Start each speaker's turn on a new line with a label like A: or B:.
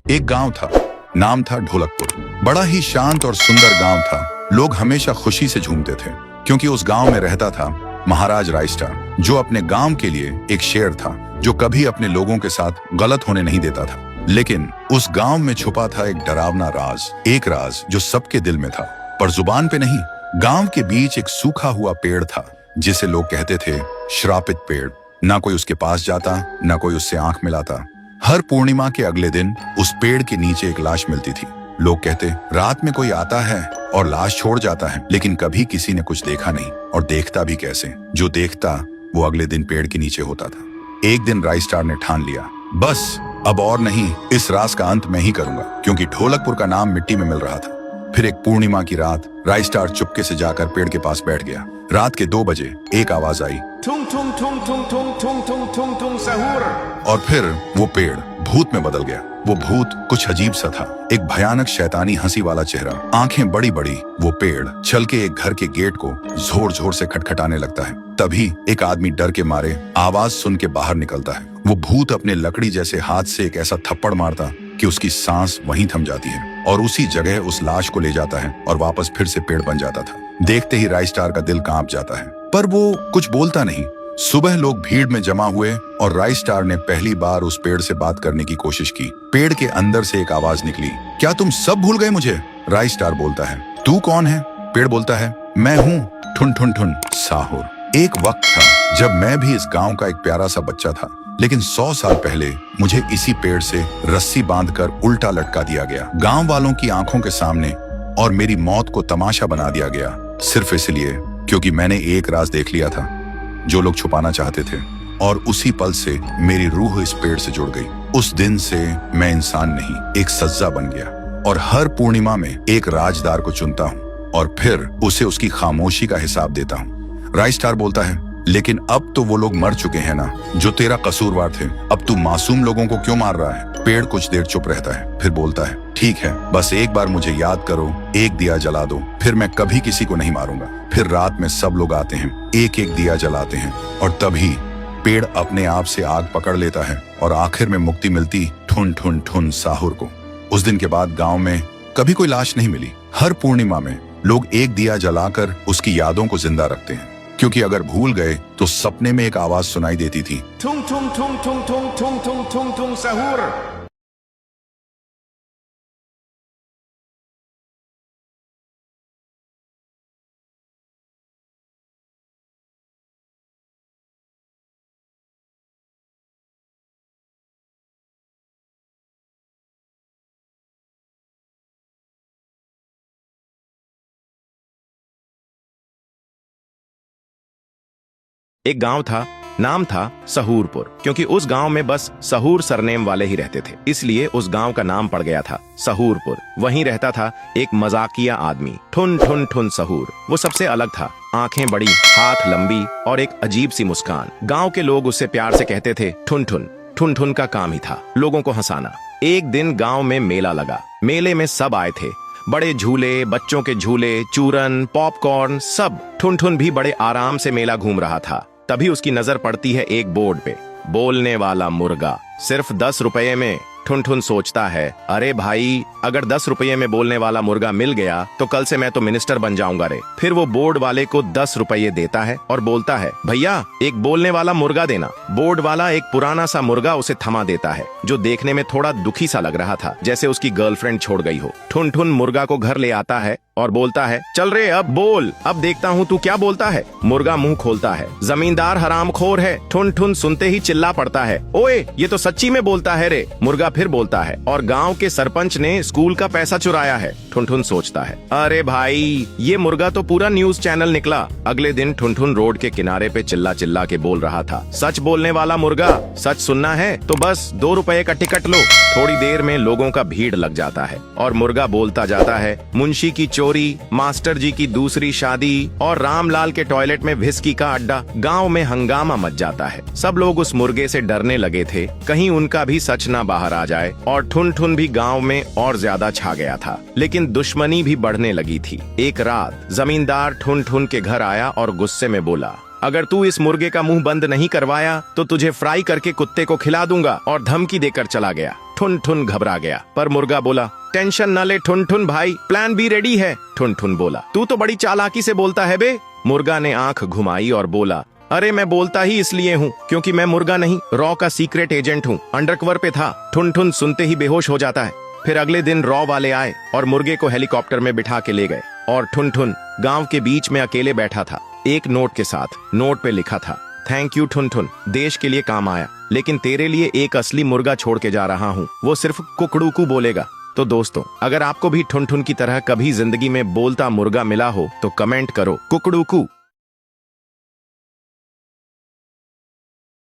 A: एक गांव था, नाम था ढोलकपुर। बड़ा ही शांत और सुंदर गांव था। लोग हमेशा खुशी से झूमते थे क्योंकि उस गांव में रहता था महाराज रायस्टार, जो अपने गांव के लिए एक शेर था जो कभी अपने लोगों के साथ गलत होने नहीं देता था। लेकिन उस गांव में छुपा था एक डरावना राज, एक राज जो सबके दिल में था पर जुबान पे नहीं। गांव के बीच एक सूखा हुआ पेड़ था जिसे लोग कहते थे श्रापित पेड़। ना कोई उसके पास जाता, ना कोई उससे आंख मिलाता। हर पूर्णिमा के अगले दिन उस पेड़ के नीचे एक लाश मिलती थी। लोग कहते रात में कोई आता है और लाश छोड़ जाता है, लेकिन कभी किसी ने कुछ देखा नहीं और देखता भी कैसे। जो देखता वो अगले दिन पेड़ के नीचे होता था। एक दिन रायस्टार ने ठान लिया, बस अब और नहीं, इस राज का अंत मैं ही करूंगा, क्योंकि ढोलकपुर का नाम मिट्टी में मिल रहा था। फिर एक पूर्णिमा की रात रायस्टार चुपके से जाकर पेड़ के पास बैठ गया। रात के 2 बजे एक आवाज आई,
B: ठुंग ठुंग ठुंग ठुंग ठुंग ठुंग ठुंग ठुंग ठुंग सहूर।
A: और फिर वो पेड़ भूत में बदल गया। वो भूत कुछ अजीब सा था, एक भयानक शैतानी हंसी वाला चेहरा, आंखें बड़ी बड़ी। वो पेड़ चल के एक घर के गेट को जोर जोर से खटखटाने लगता है। तभी एक आदमी डर के मारे आवाज सुन के बाहर निकलता है। वो भूत अपने लकड़ी जैसे हाथ से एक ऐसा थप्पड़ मारता कि उसकी सांस वहीं थम जाती है और उसी जगह उस लाश को ले जाता है और वापस फिर से पेड़ बन जाता था। देखते ही रायस्टार का दिल कांप जाता है, पर वो कुछ बोलता नहीं। सुबह लोग भीड़ में जमा हुए और रायस्टार ने पहली बार उस पेड़ से बात करने की कोशिश की। पेड़ के अंदर से एक आवाज निकली, क्या तुम सब भूल गए मुझे? रायस्टार बोलता है, तू कौन है? पेड़ बोलता है, मैं हूँ ठुन ठुन ठुन साहुर। एक वक्त था जब मैं भी इस गांव का एक प्यारा सा बच्चा था, लेकिन 100 साल पहले मुझे इसी पेड़ से रस्सी बांधकर उल्टा लटका दिया गया, गांव वालों की आंखों के सामने, और मेरी मौत को तमाशा बना दिया गया, सिर्फ इसलिए क्योंकि मैंने एक राज देख लिया था जो लोग छुपाना चाहते थे। और उसी पल से मेरी रूह इस पेड़ से जुड़ गई। उस दिन से मैं इंसान नहीं, एक सज्जा बन गया, और हर पूर्णिमा में एक राजदार को चुनता हूँ और फिर उसे उसकी खामोशी का हिसाब देता हूँ। रायस्टार बोलता है, लेकिन अब तो वो लोग मर चुके हैं ना जो तेरा कसूरवार थे। अब तू मासूम लोगों को क्यों मार रहा है? पेड़ कुछ देर चुप रहता है, फिर बोलता है, ठीक है, बस एक बार मुझे याद करो, एक दिया जला दो, फिर मैं कभी किसी को नहीं मारूंगा। फिर रात में सब लोग आते हैं, एक एक दिया जलाते हैं, और तभी पेड़ अपने आप से आग पकड़ लेता है और आखिर में मुक्ति मिलती ठुन ठुन ठुन साहुर को। उस दिन के बाद गांव में कभी कोई लाश नहीं मिली। हर पूर्णिमा में लोग एक दिया जलाकर उसकी यादों को जिंदा रखते हैं, क्योंकि अगर भूल गए तो सपने में एक आवाज सुनाई देती थी,
B: ठुंग ठुंग ठुंग ठुंग ठुंग ठुंग ठुंग ठुंग ठुंग सहूर।
C: एक गांव था, नाम था सहूरपुर। क्योंकि उस गांव में बस सहूर सरनेम वाले ही रहते थे, इसलिए उस गांव का नाम पड़ गया था सहूरपुर। वहीं रहता था एक मजाकिया आदमी, ठुन ठुन ठुन सहूर। वो सबसे अलग था, आंखें बड़ी, हाथ लंबी और एक अजीब सी मुस्कान। गांव के लोग उससे प्यार से कहते थे ठुन ठुन। ठुन ठुन का काम ही था लोगों को हंसाना। एक दिन गांव में मेला लगा। मेले में सब आए थे, बड़े झूले, बच्चों के झूले, चूरन, पॉपकॉर्न, सब। ठुन ठुन भी बड़े आराम से मेला घूम रहा था। तभी उसकी नजर पड़ती है एक बोर्ड पे, बोलने वाला मुर्गा, सिर्फ 10 रुपये में। ठुन ठुन सोचता है, अरे भाई, अगर 10 रुपये में बोलने वाला मुर्गा मिल गया तो कल से मैं तो मिनिस्टर बन जाऊंगा रे। फिर वो बोर्ड वाले को 10 रुपये देता है और बोलता है, भैया एक बोलने वाला मुर्गा देना। बोर्ड वाला एक पुराना सा मुर्गा उसे थमा देता है, जो देखने में थोड़ा दुखी सा लग रहा था, जैसे उसकी गर्लफ्रेंड छोड़ गई हो। ठुन ठुन मुर्गा को घर ले आता है और बोलता है, चल रे अब बोल, अब देखता हूँ तू क्या बोलता है। मुर्गा मुंह खोलता है, जमींदार हरामखोर है। ठुन ठुन सुनते ही चिल्ला पड़ता है, ओए ये तो सच्ची में बोलता है रे। मुर्गा फिर बोलता है, और गांव के सरपंच ने स्कूल का पैसा चुराया है। ठुन ठुन सोचता है, अरे भाई, ये मुर्गा तो पूरा न्यूज चैनल निकला। अगले दिन ठुन ठुन रोड के किनारे पे चिल्ला चिल्ला के बोल रहा था, सच बोलने वाला मुर्गा, सच सुनना है तो बस 2 रुपए का टिकट लो। थोड़ी देर में लोगों का भीड़ लग जाता है और मुर्गा बोलता जाता है, मुंशी की चोरी, मास्टर जी की दूसरी शादी और रामलाल के टॉयलेट में व्हिस्की का अड्डा। गांव में हंगामा मच जाता है। सब लोग उस मुर्गे से डरने लगे थे, कहीं उनका भी सच ना बाहर आ जाए। और ठुन ठुन भी गांव में और ज्यादा छा गया था, लेकिन दुश्मनी भी बढ़ने लगी थी। एक रात जमींदार ठुन ठुन के घर आया और गुस्से में बोला, अगर तू इस मुर्गे का मुंह बंद नहीं करवाया तो तुझे फ्राई करके कुत्ते को खिला दूंगा, और धमकी देकर चला गया। ठुन ठुन घबरा गया। पर मुर्गा बोला, टेंशन न ले ठुन ठुन भाई, प्लान बी रेडी है। ठुन ठुन बोला, तू तो बड़ी चालाकी से बोलता है बे। मुर्गा ने आंख घुमाई और बोला, अरे मैं बोलता ही इसलिए हूँ क्योंकि मैं मुर्गा नहीं, रॉ का सीक्रेट एजेंट हूँ, अंडरकवर पे था। ठुन ठुन सुनते ही बेहोश हो जाता है। फिर अगले दिन रॉ वाले आए और मुर्गे को हेलीकॉप्टर में बिठा के ले गए और ठुन ठुन गांव के बीच में अकेले बैठा था एक नोट के साथ। नोट पे लिखा था, थैंक यू ठुन ठुन, देश के लिए काम आया, लेकिन तेरे लिए एक असली मुर्गा छोड़ के जा रहा हूँ, वो सिर्फ कुकड़ूकू बोलेगा। तो दोस्तों, अगर आपको भी ठुन ठुन की तरह कभी जिंदगी में बोलता मुर्गा मिला हो तो कमेंट करो कुकड़ूकू।